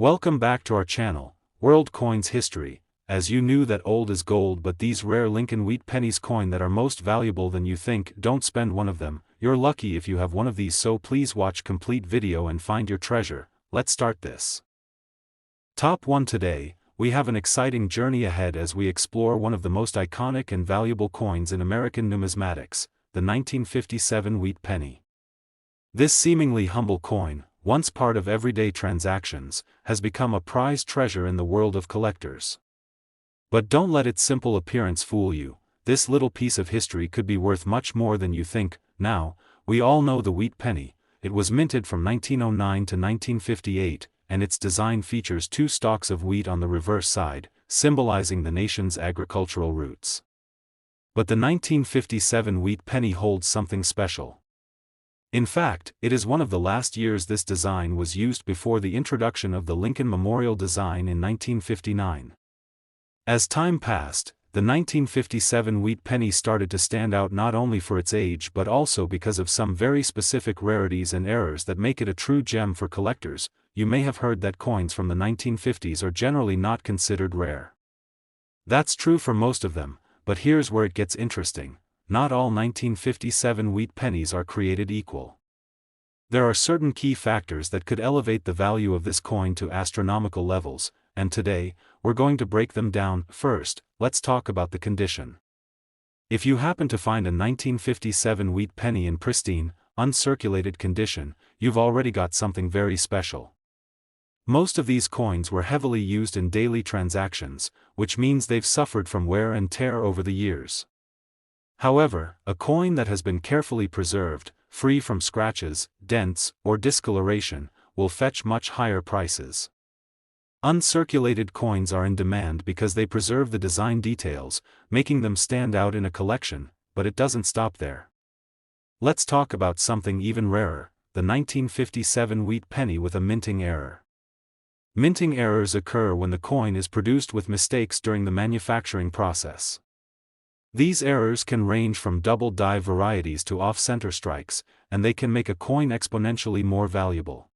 Welcome back to our channel, World Coins History. As you knew that old is gold, but these rare Lincoln Wheat pennies coin that are most valuable than you think, don't spend one of them. You're lucky if you have one of these, so please watch complete video and find your treasure. Let's start this. Top 1. Today, we have an exciting journey ahead as we explore one of the most iconic and valuable coins in American numismatics, the 1957 wheat penny. This seemingly humble coin, once part of everyday transactions, has become a prized treasure in the world of collectors. But don't let its simple appearance fool you. This little piece of history could be worth much more than you think. Now, we all know the wheat penny. It was minted from 1909 to 1958, and its design features two stalks of wheat on the reverse side, symbolizing the nation's agricultural roots. But the 1957 wheat penny holds something special. In fact, it is one of the last years this design was used before the introduction of the Lincoln Memorial design in 1959. As time passed, the 1957 wheat penny started to stand out not only for its age but also because of some very specific rarities and errors that make it a true gem for collectors. You may have heard that coins from the 1950s are generally not considered rare. That's true for most of them, but here's where it gets interesting. Not all 1957 wheat pennies are created equal. There are certain key factors that could elevate the value of this coin to astronomical levels, and today, we're going to break them down. First, let's talk about the condition. If you happen to find a 1957 wheat penny in pristine, uncirculated condition, you've already got something very special. Most of these coins were heavily used in daily transactions, which means they've suffered from wear and tear over the years. However, a coin that has been carefully preserved, free from scratches, dents, or discoloration, will fetch much higher prices. Uncirculated coins are in demand because they preserve the design details, making them stand out in a collection, but it doesn't stop there. Let's talk about something even rarer, the 1957 wheat penny with a minting error. Minting errors occur when the coin is produced with mistakes during the manufacturing process. These errors can range from double die varieties to off-center strikes, and they can make a coin exponentially more valuable.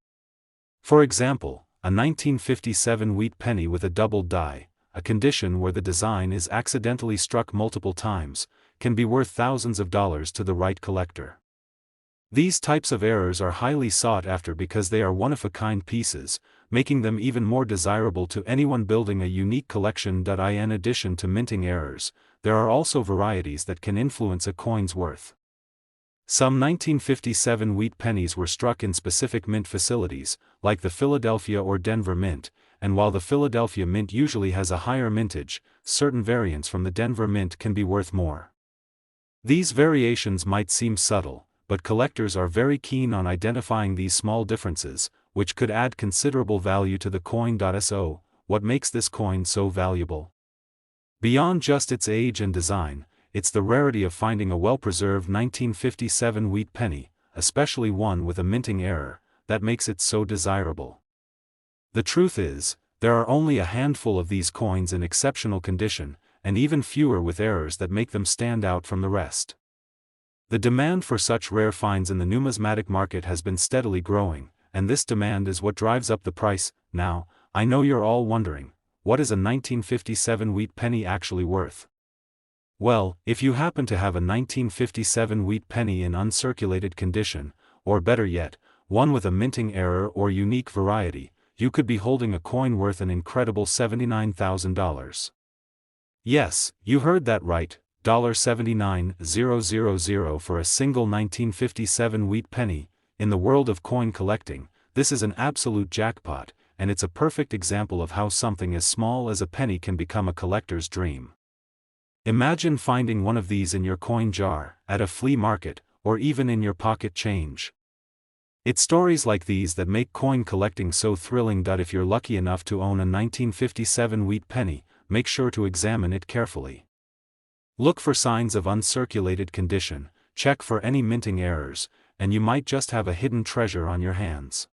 For example, a 1957 wheat penny with a doubled die, a condition where the design is accidentally struck multiple times, can be worth thousands of dollars to the right collector. These types of errors are highly sought after because they are one-of-a-kind pieces, making them even more desirable to anyone building a unique collection. In addition to minting errors, there are also varieties that can influence a coin's worth. Some 1957 wheat pennies were struck in specific mint facilities, like the Philadelphia or Denver Mint, and while the Philadelphia Mint usually has a higher mintage, certain variants from the Denver Mint can be worth more. These variations might seem subtle, but collectors are very keen on identifying these small differences, which could add considerable value to the coin. So, what makes this coin so valuable? Beyond just its age and design, it's the rarity of finding a well-preserved 1957 wheat penny, especially one with a minting error, that makes it so desirable. The truth is, there are only a handful of these coins in exceptional condition, and even fewer with errors that make them stand out from the rest. The demand for such rare finds in the numismatic market has been steadily growing, and this demand is what drives up the price. Now, I know you're all wondering, what is a 1957 wheat penny actually worth? Well, if you happen to have a 1957 wheat penny in uncirculated condition, or better yet, one with a minting error or unique variety, you could be holding a coin worth an incredible $79,000. Yes, you heard that right, $79,000 for a single 1957 wheat penny. In the world of coin collecting, this is an absolute jackpot, and it's a perfect example of how something as small as a penny can become a collector's dream. Imagine finding one of these in your coin jar, at a flea market, or even in your pocket change. It's stories like these that make coin collecting so thrilling. If you're lucky enough to own a 1957 wheat penny, make sure to examine it carefully. Look for signs of uncirculated condition, check for any minting errors, and you might just have a hidden treasure on your hands.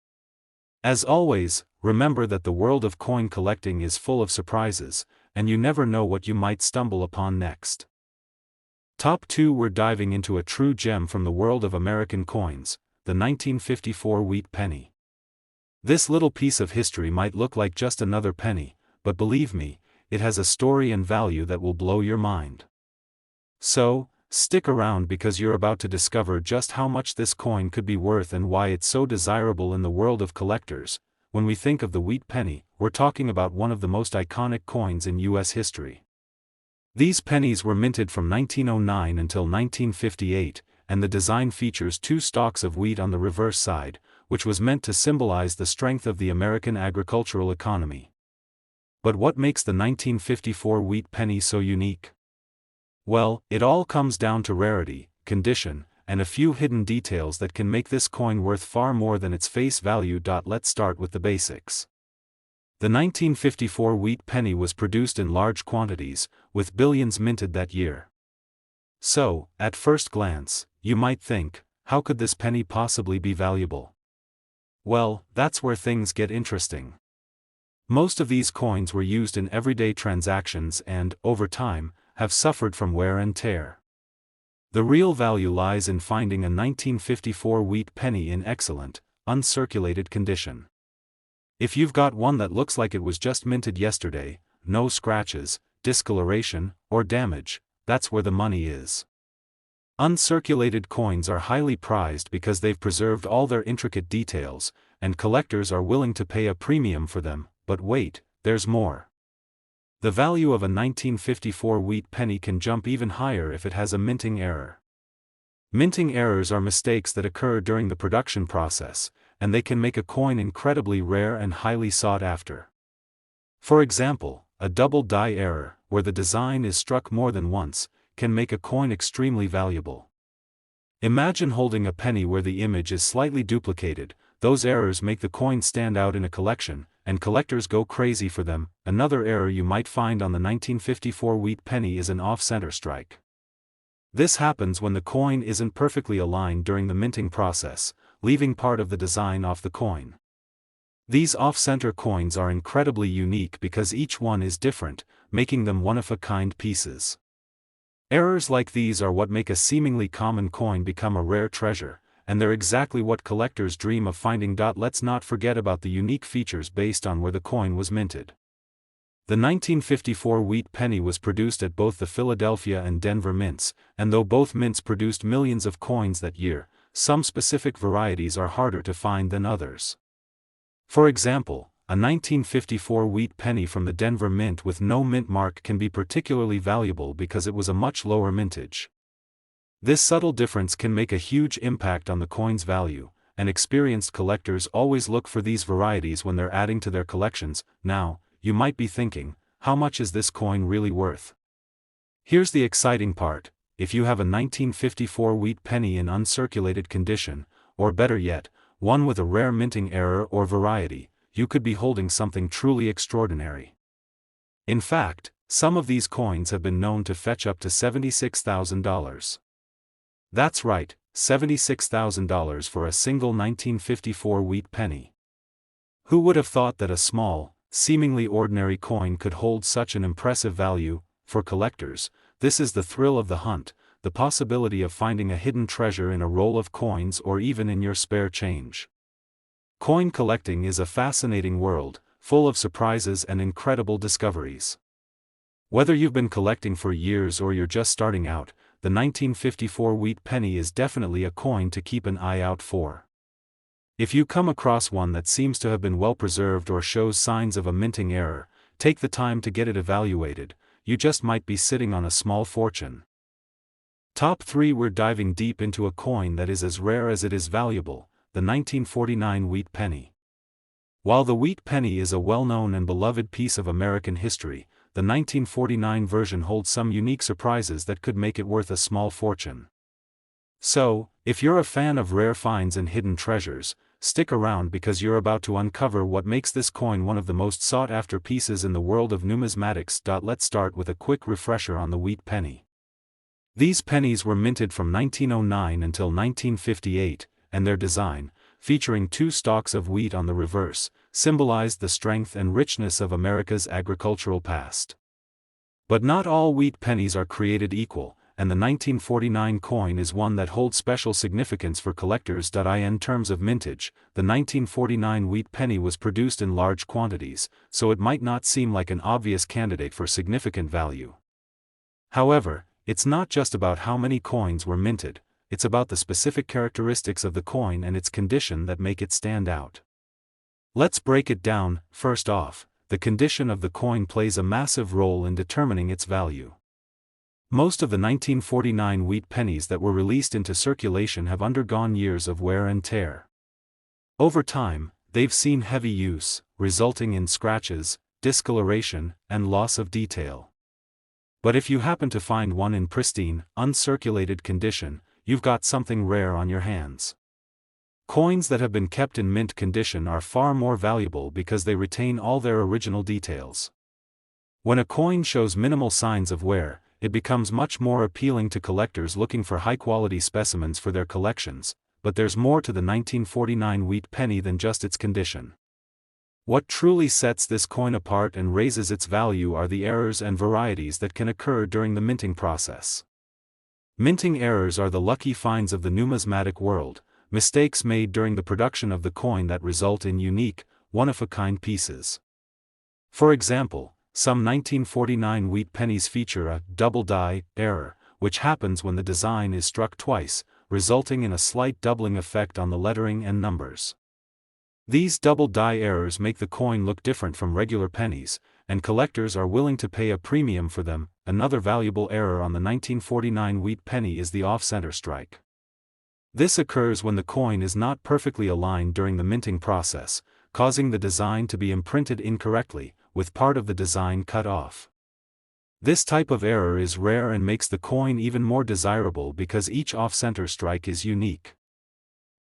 As always, remember that the world of coin collecting is full of surprises, and you never know what you might stumble upon next. Top 2. We're diving into a true gem from the world of American coins, the 1954 wheat penny. This little piece of history might look like just another penny, but believe me, it has a story and value that will blow your mind. So, stick around because you're about to discover just how much this coin could be worth and why it's so desirable in the world of collectors. When we think of the wheat penny, we're talking about one of the most iconic coins in U.S. history. These pennies were minted from 1909 until 1958, and the design features two stalks of wheat on the reverse side, which was meant to symbolize the strength of the American agricultural economy. But what makes the 1954 wheat penny so unique? Well, it all comes down to rarity, condition, and a few hidden details that can make this coin worth far more than its face value. Let's start with the basics. The 1954 wheat penny was produced in large quantities, with billions minted that year. So, at first glance, you might think, how could this penny possibly be valuable? Well, that's where things get interesting. Most of these coins were used in everyday transactions and, over time, have suffered from wear and tear. The real value lies in finding a 1954 wheat penny in excellent, uncirculated condition. If you've got one that looks like it was just minted yesterday, no scratches, discoloration, or damage, that's where the money is. Uncirculated coins are highly prized because they've preserved all their intricate details, and collectors are willing to pay a premium for them. But wait, there's more. The value of a 1954 wheat penny can jump even higher if it has a minting error. Minting errors are mistakes that occur during the production process, and they can make a coin incredibly rare and highly sought after. For example, a doubled die error, where the design is struck more than once, can make a coin extremely valuable. Imagine holding a penny where the image is slightly duplicated. Those errors make the coin stand out in a collection, and collectors go crazy for them. Another error you might find on the 1954 wheat penny is an off-center strike. This happens when the coin isn't perfectly aligned during the minting process, leaving part of the design off the coin. These off-center coins are incredibly unique because each one is different, making them one-of-a-kind pieces. Errors like these are what make a seemingly common coin become a rare treasure, and they're exactly what collectors dream of finding. Let's not forget about the unique features based on where the coin was minted. The 1954 wheat penny was produced at both the Philadelphia and Denver mints, and though both mints produced millions of coins that year, some specific varieties are harder to find than others. For example, a 1954 wheat penny from the Denver mint with no mint mark can be particularly valuable because it was a much lower mintage. This subtle difference can make a huge impact on the coin's value, and experienced collectors always look for these varieties when they're adding to their collections. Now, you might be thinking, how much is this coin really worth? Here's the exciting part: if you have a 1954 wheat penny in uncirculated condition, or better yet, one with a rare minting error or variety, you could be holding something truly extraordinary. In fact, some of these coins have been known to fetch up to $76,000. That's right, $76,000 for a single 1954 wheat penny. Who would have thought that a small, seemingly ordinary coin could hold such an impressive value? For collectors, this is the thrill of the hunt, the possibility of finding a hidden treasure in a roll of coins or even in your spare change. Coin collecting is a fascinating world, full of surprises and incredible discoveries. Whether you've been collecting for years or you're just starting out, the 1954 wheat penny is definitely a coin to keep an eye out for. If you come across one that seems to have been well preserved or shows signs of a minting error, take the time to get it evaluated. You just might be sitting on a small fortune. Top 3. We're diving deep into a coin that is as rare as it is valuable, the 1949 wheat penny. While the wheat penny is a well-known and beloved piece of American history, the 1949 version holds some unique surprises that could make it worth a small fortune. So, if you're a fan of rare finds and hidden treasures, stick around because you're about to uncover what makes this coin one of the most sought-after pieces in the world of numismatics. Let's start with a quick refresher on the wheat penny. These pennies were minted from 1909 until 1958, and their design, featuring two stalks of wheat on the reverse, symbolized the strength and richness of America's agricultural past. But not all wheat pennies are created equal, and the 1949 coin is one that holds special significance for collectors. In terms of mintage, the 1949 wheat penny was produced in large quantities, so it might not seem like an obvious candidate for significant value. However, it's not just about how many coins were minted, it's about the specific characteristics of the coin and its condition that make it stand out. Let's break it down. First off, the condition of the coin plays a massive role in determining its value. Most of the 1949 wheat pennies that were released into circulation have undergone years of wear and tear. Over time, they've seen heavy use, resulting in scratches, discoloration, and loss of detail. But if you happen to find one in pristine, uncirculated condition, you've got something rare on your hands. Coins that have been kept in mint condition are far more valuable because they retain all their original details. When a coin shows minimal signs of wear, it becomes much more appealing to collectors looking for high-quality specimens for their collections, but there's more to the 1949 wheat penny than just its condition. What truly sets this coin apart and raises its value are the errors and varieties that can occur during the minting process. Minting errors are the lucky finds of the numismatic world, mistakes made during the production of the coin that result in unique, one-of-a-kind pieces. For example, some 1949 wheat pennies feature a double die error, which happens when the design is struck twice, resulting in a slight doubling effect on the lettering and numbers. These double die errors make the coin look different from regular pennies, and collectors are willing to pay a premium for them. Another valuable error on the 1949 wheat penny is the off-center strike. This occurs when the coin is not perfectly aligned during the minting process, causing the design to be imprinted incorrectly, with part of the design cut off. This type of error is rare and makes the coin even more desirable because each off-center strike is unique.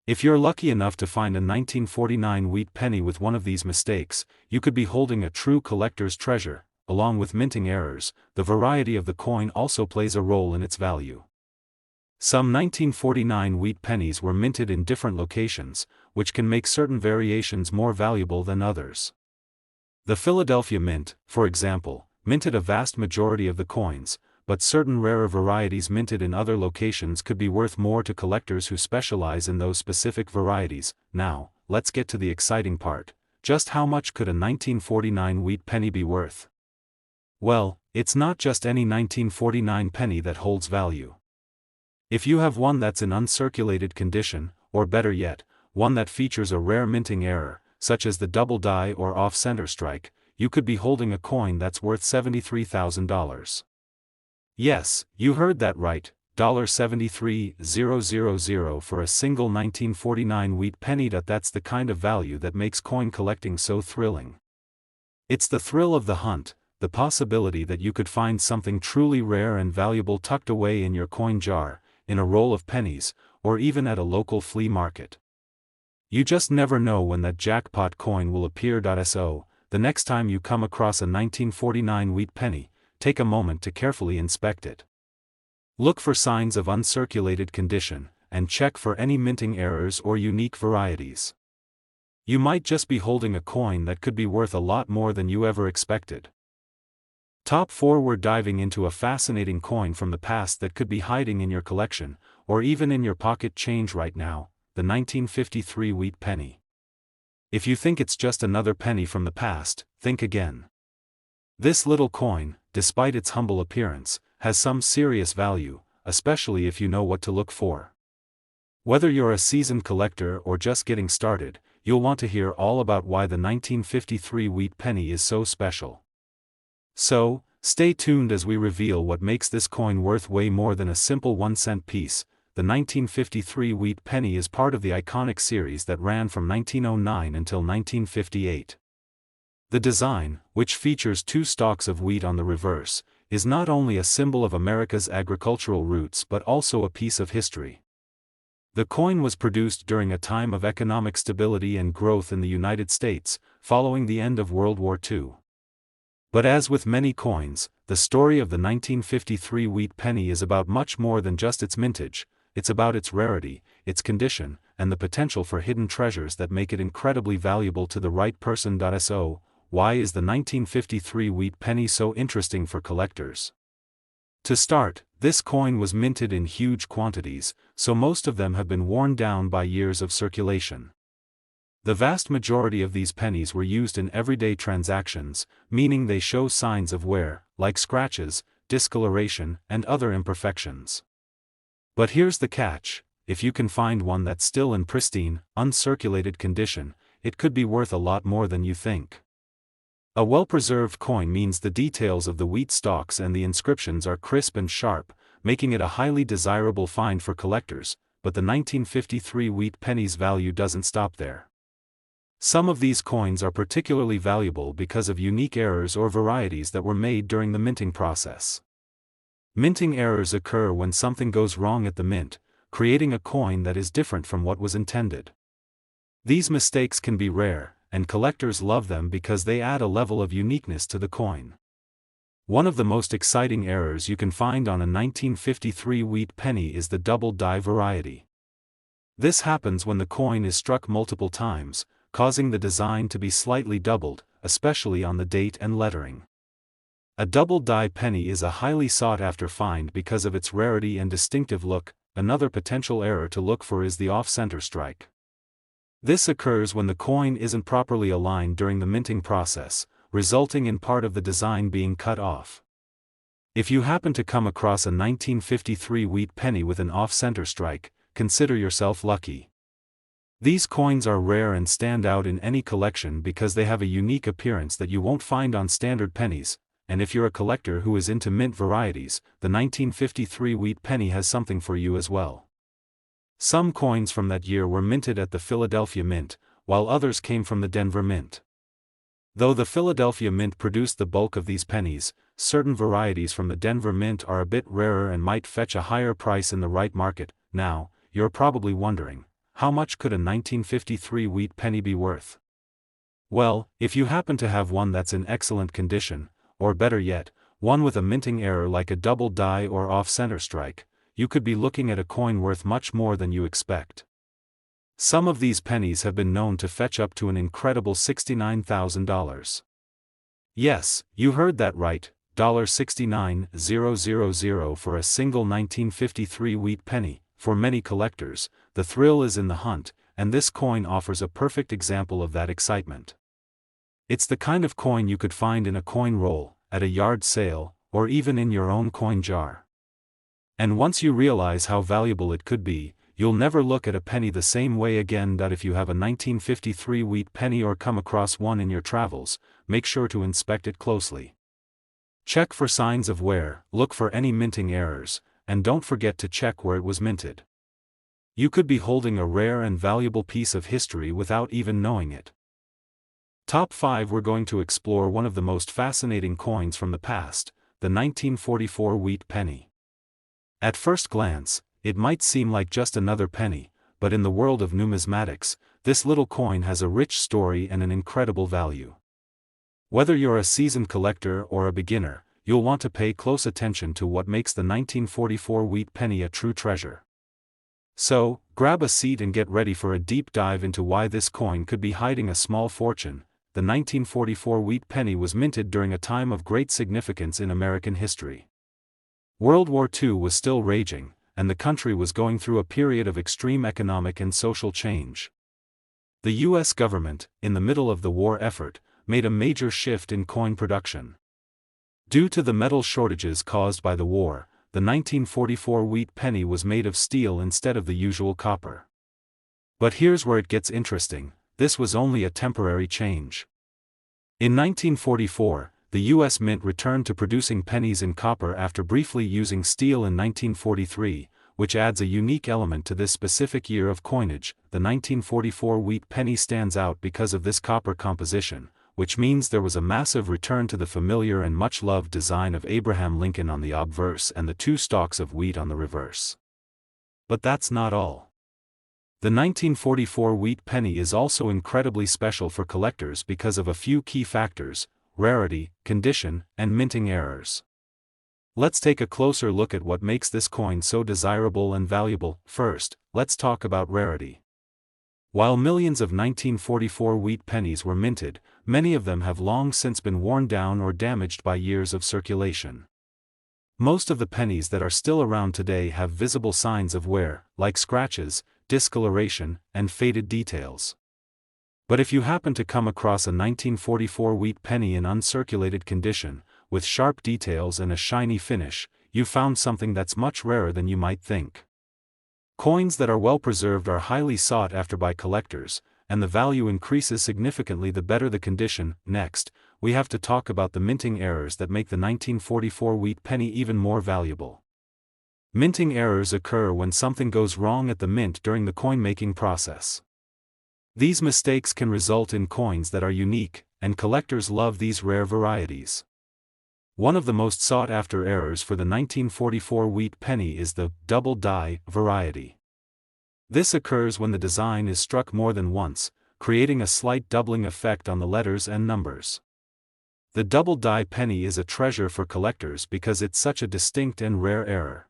If you're lucky enough to find a 1949 wheat penny with one of these mistakes, you could be holding a true collector's treasure. Along with minting errors, the variety of the coin also plays a role in its value. Some 1949 wheat pennies were minted in different locations, which can make certain variations more valuable than others. The Philadelphia Mint, for example, minted a vast majority of the coins, but certain rarer varieties minted in other locations could be worth more to collectors who specialize in those specific varieties. Now, let's get to the exciting part. Just how much could a 1949 wheat penny be worth? Well, it's not just any 1949 penny that holds value. If you have one that's in uncirculated condition, or better yet, one that features a rare minting error, such as the double die or off-center strike, you could be holding a coin that's worth $73,000. Yes, you heard that right, $73,000 for a single 1949 wheat penny. That's the kind of value that makes coin collecting so thrilling. It's the thrill of the hunt, the possibility that you could find something truly rare and valuable tucked away in your coin jar, in a roll of pennies, or even at a local flea market. You just never know when that jackpot coin will appear. So, the next time you come across a 1949 wheat penny, take a moment to carefully inspect it. Look for signs of uncirculated condition, and check for any minting errors or unique varieties. You might just be holding a coin that could be worth a lot more than you ever expected. Top 4. We're diving into a fascinating coin from the past that could be hiding in your collection, or even in your pocket change right now, the 1953 wheat penny. If you think it's just another penny from the past, think again. This little coin, despite its humble appearance, has some serious value, especially if you know what to look for. Whether you're a seasoned collector or just getting started, you'll want to hear all about why the 1953 wheat penny is so special. So, stay tuned as we reveal what makes this coin worth way more than a simple 1-cent piece. The 1953 wheat penny is part of the iconic series that ran from 1909 until 1958. The design, which features 2 stalks of wheat on the reverse, is not only a symbol of America's agricultural roots but also a piece of history. The coin was produced during a time of economic stability and growth in the United States, following the end of World War II. But as with many coins, the story of the 1953 wheat penny is about much more than just its mintage. It's about its rarity, its condition, and the potential for hidden treasures that make it incredibly valuable to the right person. So, why is the 1953 wheat penny so interesting for collectors? To start, this coin was minted in huge quantities, so most of them have been worn down by years of circulation. The vast majority of these pennies were used in everyday transactions, meaning they show signs of wear, like scratches, discoloration, and other imperfections. But here's the catch: if you can find one that's still in pristine, uncirculated condition, it could be worth a lot more than you think. A well-preserved coin means the details of the wheat stalks and the inscriptions are crisp and sharp, making it a highly desirable find for collectors, but the 1953 wheat penny's value doesn't stop there. Some of these coins are particularly valuable because of unique errors or varieties that were made during the minting process. Minting errors occur when something goes wrong at the mint, creating a coin that is different from what was intended. These mistakes can be rare, and collectors love them because they add a level of uniqueness to the coin. One of the most exciting errors you can find on a 1953 wheat penny is the doubled die variety. This happens when the coin is struck multiple times, causing the design to be slightly doubled, especially on the date and lettering. A doubled die penny is a highly sought-after find because of its rarity and distinctive look. Another potential error to look for is the off-center strike. This occurs when the coin isn't properly aligned during the minting process, resulting in part of the design being cut off. If you happen to come across a 1953 wheat penny with an off-center strike, consider yourself lucky. These coins are rare and stand out in any collection because they have a unique appearance that you won't find on standard pennies, and if you're a collector who is into mint varieties, the 1953 wheat penny has something for you as well. Some coins from that year were minted at the Philadelphia Mint, while others came from the Denver Mint. Though the Philadelphia Mint produced the bulk of these pennies, certain varieties from the Denver Mint are a bit rarer and might fetch a higher price in the right market. Now, you're probably wondering, how much could a 1953 wheat penny be worth? Well, if you happen to have one that's in excellent condition, or better yet, one with a minting error like a double die or off-center strike, you could be looking at a coin worth much more than you expect. Some of these pennies have been known to fetch up to an incredible $69,000. Yes, you heard that right, $69,000 for a single 1953 wheat penny. For many collectors, the thrill is in the hunt, and this coin offers a perfect example of that excitement. It's the kind of coin you could find in a coin roll, at a yard sale, or even in your own coin jar. And once you realize how valuable it could be, you'll never look at a penny the same way again. If you have a 1953 wheat penny or come across one in your travels, make sure to inspect it closely. Check for signs of wear, look for any minting errors, and don't forget to check where it was minted. You could be holding a rare and valuable piece of history without even knowing it. Top 5. We're going to explore one of the most fascinating coins from the past, the 1944 wheat penny. At first glance, it might seem like just another penny, but in the world of numismatics, this little coin has a rich story and an incredible value. Whether you're a seasoned collector or a beginner, you'll want to pay close attention to what makes the 1944 wheat penny a true treasure. So, grab a seat and get ready for a deep dive into why this coin could be hiding a small fortune. The 1944 wheat penny was minted during a time of great significance in American history. World War II was still raging, and the country was going through a period of extreme economic and social change. The U.S. government, in the middle of the war effort, made a major shift in coin production. Due to the metal shortages caused by the war, the 1944 wheat penny was made of steel instead of the usual copper. But here's where it gets interesting: this was only a temporary change. In 1944, the U.S. Mint returned to producing pennies in copper after briefly using steel in 1943, which adds a unique element to this specific year of coinage. The 1944 wheat penny stands out because of this copper composition, which means there was a massive return to the familiar and much-loved design of Abraham Lincoln on the obverse and the two stalks of wheat on the reverse. But that's not all. The 1944 wheat penny is also incredibly special for collectors because of a few key factors: rarity, condition, and minting errors. Let's take a closer look at what makes this coin so desirable and valuable. First, let's talk about rarity. While millions of 1944 wheat pennies were minted, many of them have long since been worn down or damaged by years of circulation. Most of the pennies that are still around today have visible signs of wear, like scratches, discoloration, and faded details. But if you happen to come across a 1944 wheat penny in uncirculated condition, with sharp details and a shiny finish, you've found something that's much rarer than you might think. Coins that are well preserved are highly sought after by collectors, and the value increases significantly the better the condition. Next, we have to talk about the minting errors that make the 1944 wheat penny even more valuable. Minting errors occur when something goes wrong at the mint during the coin-making process. These mistakes can result in coins that are unique, and collectors love these rare varieties. One of the most sought-after errors for the 1944 wheat penny is the doubled die variety. This occurs when the design is struck more than once, creating a slight doubling effect on the letters and numbers. The doubled die penny is a treasure for collectors because it's such a distinct and rare error.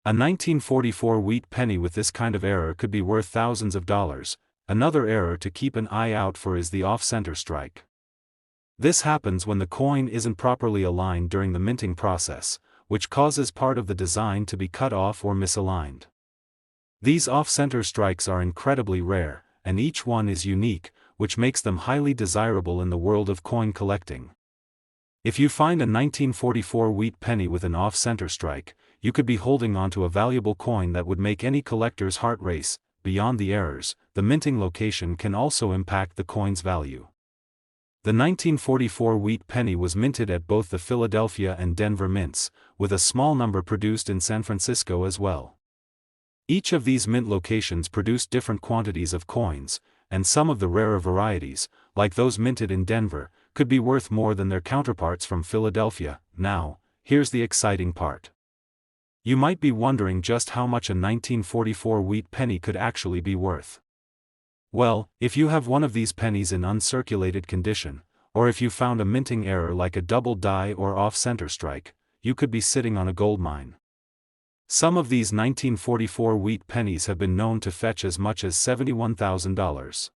A 1944 wheat penny with this kind of error could be worth thousands of dollars. Another error to keep an eye out for is the off-center strike. This happens when the coin isn't properly aligned during the minting process, which causes part of the design to be cut off or misaligned. These off-center strikes are incredibly rare, and each one is unique, which makes them highly desirable in the world of coin collecting. If you find a 1944 wheat penny with an off-center strike, you could be holding onto a valuable coin that would make any collector's heart race. Beyond the errors, the minting location can also impact the coin's value. The 1944 wheat penny was minted at both the Philadelphia and Denver mints, with a small number produced in San Francisco as well. Each of these mint locations produced different quantities of coins, and some of the rarer varieties, like those minted in Denver, could be worth more than their counterparts from Philadelphia. Now, here's the exciting part. You might be wondering just how much a 1944 wheat penny could actually be worth. Well, if you have one of these pennies in uncirculated condition, or if you found a minting error like a double die or off-center strike, you could be sitting on a gold mine. Some of these 1944 wheat pennies have been known to fetch as much as $71,000.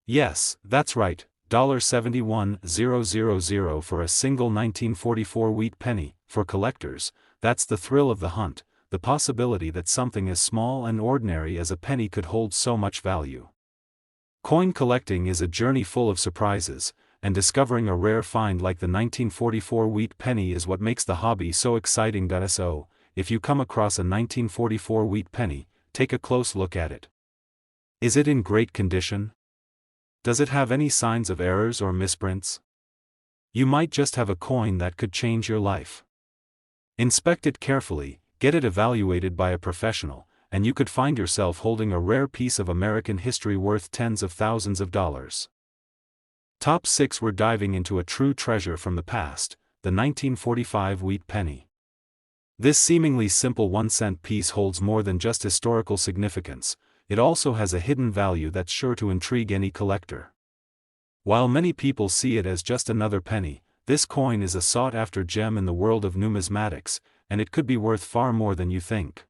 Yes, that's right, $71,000 for a single 1944 wheat penny. For collectors, that's the thrill of the hunt, the possibility that something as small and ordinary as a penny could hold so much value. Coin collecting is a journey full of surprises, and discovering a rare find like the 1944 wheat penny is what makes the hobby so exciting. So, if you come across a 1944 wheat penny, take a close look at it. Is it in great condition? Does it have any signs of errors or misprints? You might just have a coin that could change your life. Inspect it carefully, get it evaluated by a professional, and you could find yourself holding a rare piece of American history worth tens of thousands of dollars. Top 6. We're diving into a true treasure from the past, the 1945 wheat penny. This seemingly simple 1-cent piece holds more than just historical significance, it also has a hidden value that's sure to intrigue any collector. While many people see it as just another penny, this coin is a sought-after gem in the world of numismatics, and it could be worth far more than you think.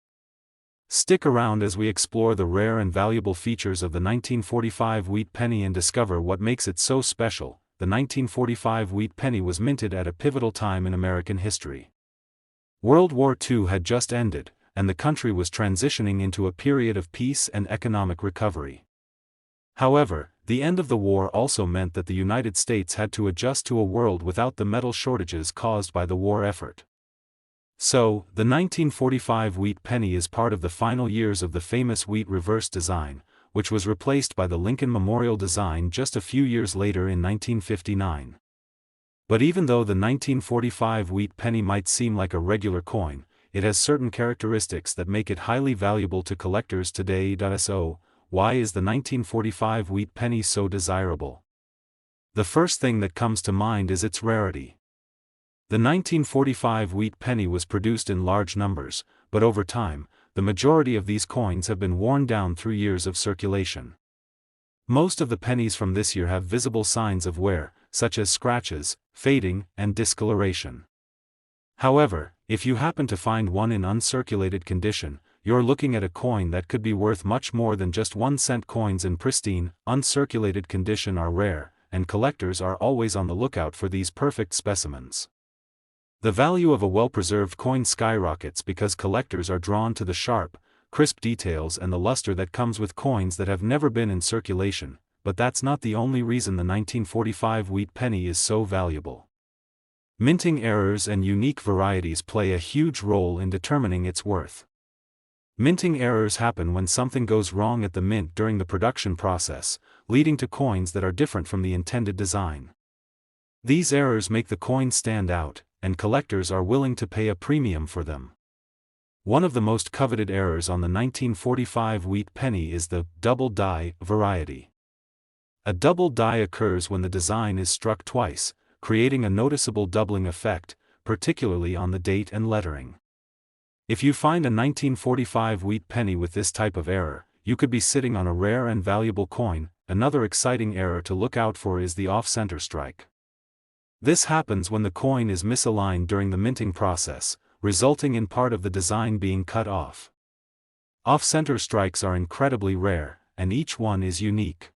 Stick around as we explore the rare and valuable features of the 1945 wheat penny and discover what makes it so special. The 1945 wheat penny was minted at a pivotal time in American history. World War II had just ended, and the country was transitioning into a period of peace and economic recovery. However, the end of the war also meant that the United States had to adjust to a world without the metal shortages caused by the war effort. So, the 1945 wheat penny is part of the final years of the famous wheat reverse design, which was replaced by the Lincoln Memorial design just a few years later in 1959. But even though the 1945 wheat penny might seem like a regular coin, it has certain characteristics that make it highly valuable to collectors today. So, why is the 1945 wheat penny so desirable? The first thing that comes to mind is its rarity. The 1945 wheat penny was produced in large numbers, but over time, the majority of these coins have been worn down through years of circulation. Most of the pennies from this year have visible signs of wear, such as scratches, fading, and discoloration. However, if you happen to find one in uncirculated condition, you're looking at a coin that could be worth much more than just 1-cent coins in pristine, uncirculated condition are rare, and collectors are always on the lookout for these perfect specimens. The value of a well-preserved coin skyrockets because collectors are drawn to the sharp, crisp details and the luster that comes with coins that have never been in circulation, but that's not the only reason the 1945 wheat penny is so valuable. Minting errors and unique varieties play a huge role in determining its worth. Minting errors happen when something goes wrong at the mint during the production process, leading to coins that are different from the intended design. These errors make the coin stand out, and collectors are willing to pay a premium for them. One of the most coveted errors on the 1945 wheat penny is the doubled die variety. A doubled die occurs when the design is struck twice, creating a noticeable doubling effect, particularly on the date and lettering. If you find a 1945 wheat penny with this type of error, you could be sitting on a rare and valuable coin. Another exciting error to look out for is the off-center strike. This happens when the coin is misaligned during the minting process, resulting in part of the design being cut off. Off-center strikes are incredibly rare, and each one is unique.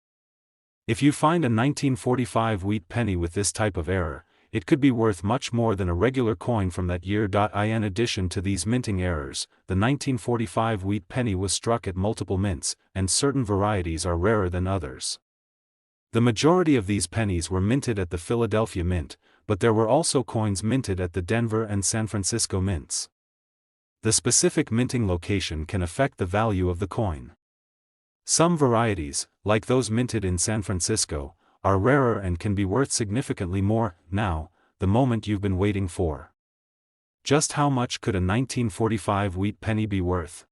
If you find a 1945 wheat penny with this type of error, it could be worth much more than a regular coin from that year. In addition to these minting errors, the 1945 wheat penny was struck at multiple mints, and certain varieties are rarer than others. The majority of these pennies were minted at the Philadelphia Mint, but there were also coins minted at the Denver and San Francisco mints. The specific minting location can affect the value of the coin. Some varieties, like those minted in San Francisco, are rarer and can be worth significantly more. Now, the moment you've been waiting for. Just how much could a 1945 wheat penny be worth?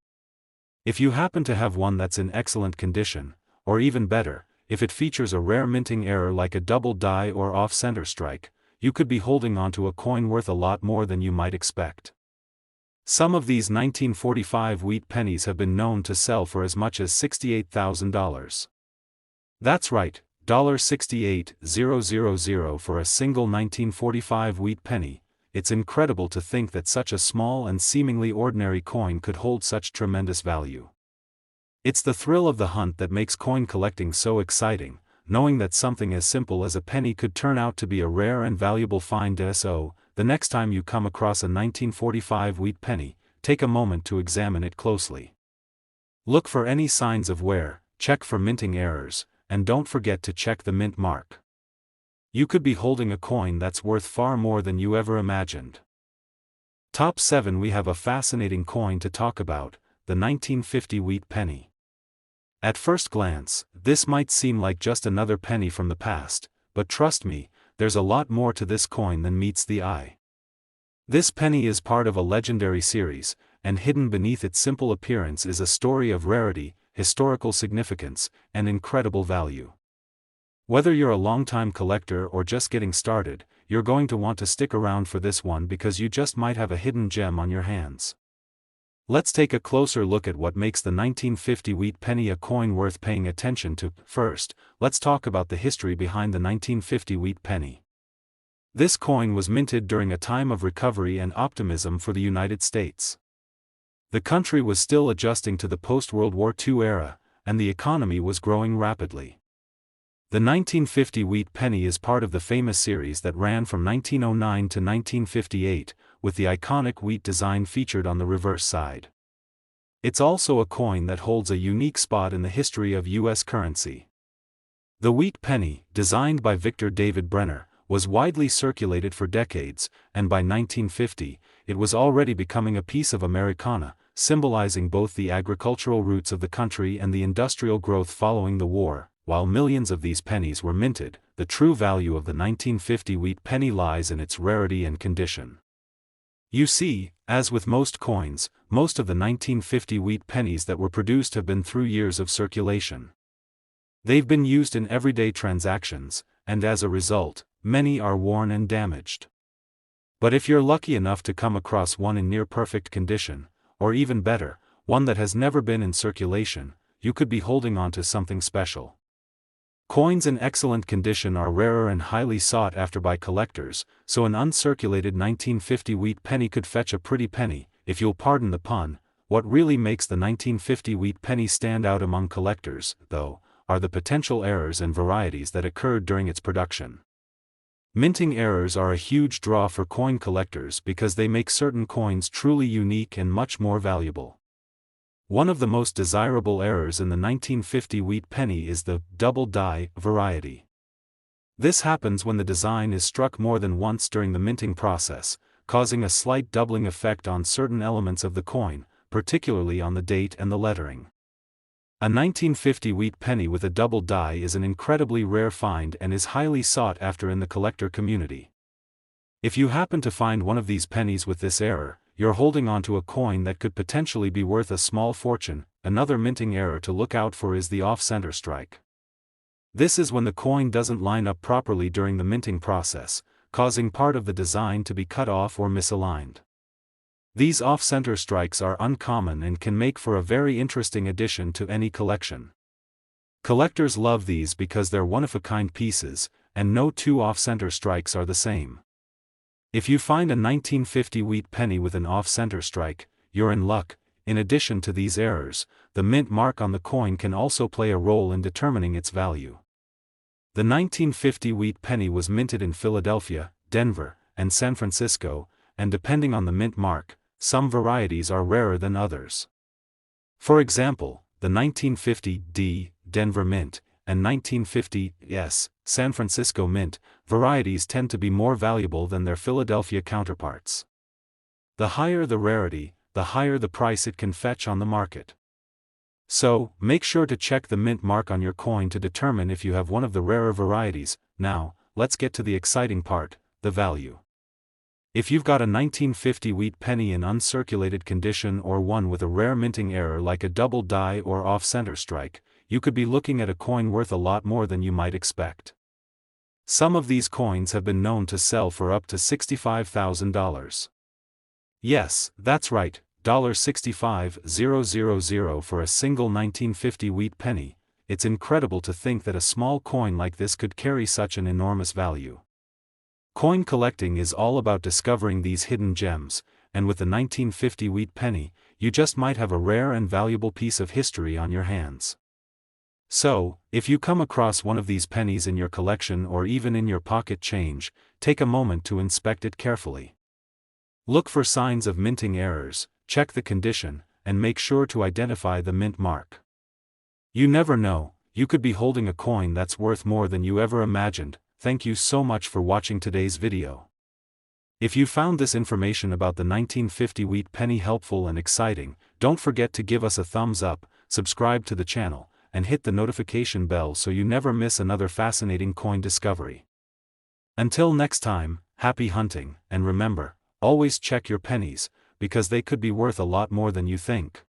If you happen to have one that's in excellent condition, or even better, if it features a rare minting error like a doubled die or off-center strike, you could be holding onto a coin worth a lot more than you might expect. Some of these 1945 wheat pennies have been known to sell for as much as $68,000. That's right, $68,000 for a single 1945 wheat penny. It's incredible to think that such a small and seemingly ordinary coin could hold such tremendous value. It's the thrill of the hunt that makes coin collecting so exciting, knowing that something as simple as a penny could turn out to be a rare and valuable find. So, the next time you come across a 1945 wheat penny, take a moment to examine it closely. Look for any signs of wear, check for minting errors, and don't forget to check the mint mark. You could be holding a coin that's worth far more than you ever imagined. Top 7. We have a fascinating coin to talk about, the 1950 wheat penny. At first glance, this might seem like just another penny from the past, but trust me, there's a lot more to this coin than meets the eye. This penny is part of a legendary series, and hidden beneath its simple appearance is a story of rarity, historical significance, and incredible value. Whether you're a longtime collector or just getting started, you're going to want to stick around for this one because you just might have a hidden gem on your hands. Let's take a closer look at what makes the 1950 wheat penny a coin worth paying attention to. First, let's talk about the history behind the 1950 wheat penny. This coin was minted during a time of recovery and optimism for the United States. The country was still adjusting to the post-World War II era, and the economy was growing rapidly. The 1950 wheat penny is part of the famous series that ran from 1909 to 1958, with the iconic wheat design featured on the reverse side. It's also a coin that holds a unique spot in the history of U.S. currency. The wheat penny, designed by Victor David Brenner, was widely circulated for decades, and by 1950, it was already becoming a piece of Americana, symbolizing both the agricultural roots of the country and the industrial growth following the war. While millions of these pennies were minted, the true value of the 1950 wheat penny lies in its rarity and condition. You see, as with most coins, most of the 1950 wheat pennies that were produced have been through years of circulation. They've been used in everyday transactions, and as a result, many are worn and damaged. But if you're lucky enough to come across one in near-perfect condition, or even better, one that has never been in circulation, you could be holding on to something special. Coins in excellent condition are rarer and highly sought after by collectors, so an uncirculated 1950 wheat penny could fetch a pretty penny, if you'll pardon the pun. What really makes the 1950 wheat penny stand out among collectors, though, are the potential errors and varieties that occurred during its production. Minting errors are a huge draw for coin collectors because they make certain coins truly unique and much more valuable. One of the most desirable errors in the 1950 wheat penny is the doubled die variety. This happens when the design is struck more than once during the minting process, causing a slight doubling effect on certain elements of the coin, particularly on the date and the lettering. A 1950 wheat penny with a double die is an incredibly rare find and is highly sought after in the collector community. If you happen to find one of these pennies with this error, you're holding onto a coin that could potentially be worth a small fortune. Another minting error to look out for is the off-center strike. This is when the coin doesn't line up properly during the minting process, causing part of the design to be cut off or misaligned. These off-center strikes are uncommon and can make for a very interesting addition to any collection. Collectors love these because they're one-of-a-kind pieces, and no two off-center strikes are the same. If you find a 1950 wheat penny with an off-center strike, you're in luck. In addition to these errors, the mint mark on the coin can also play a role in determining its value. The 1950 wheat penny was minted in Philadelphia, Denver, and San Francisco, and depending on the mint mark, some varieties are rarer than others. For example, the 1950 D Denver Mint and 1950 S San Francisco Mint varieties tend to be more valuable than their Philadelphia counterparts. The higher the rarity, the higher the price it can fetch on the market. So, make sure to check the mint mark on your coin to determine if you have one of the rarer varieties. Now, let's get to the exciting part, the value. If you've got a 1950 wheat penny in uncirculated condition or one with a rare minting error like a double die or off-center strike, you could be looking at a coin worth a lot more than you might expect. Some of these coins have been known to sell for up to $65,000. Yes, that's right, $65,000 for a single 1950 wheat penny. It's incredible to think that a small coin like this could carry such an enormous value. Coin collecting is all about discovering these hidden gems, and with the 1950 wheat penny, you just might have a rare and valuable piece of history on your hands. So, if you come across one of these pennies in your collection or even in your pocket change, take a moment to inspect it carefully. Look for signs of minting errors, check the condition, and make sure to identify the mint mark. You never know, you could be holding a coin that's worth more than you ever imagined. Thank you so much for watching today's video. If you found this information about the 1950 wheat penny helpful and exciting, don't forget to give us a thumbs up, subscribe to the channel, and hit the notification bell so you never miss another fascinating coin discovery. Until next time, happy hunting, and remember, always check your pennies, because they could be worth a lot more than you think.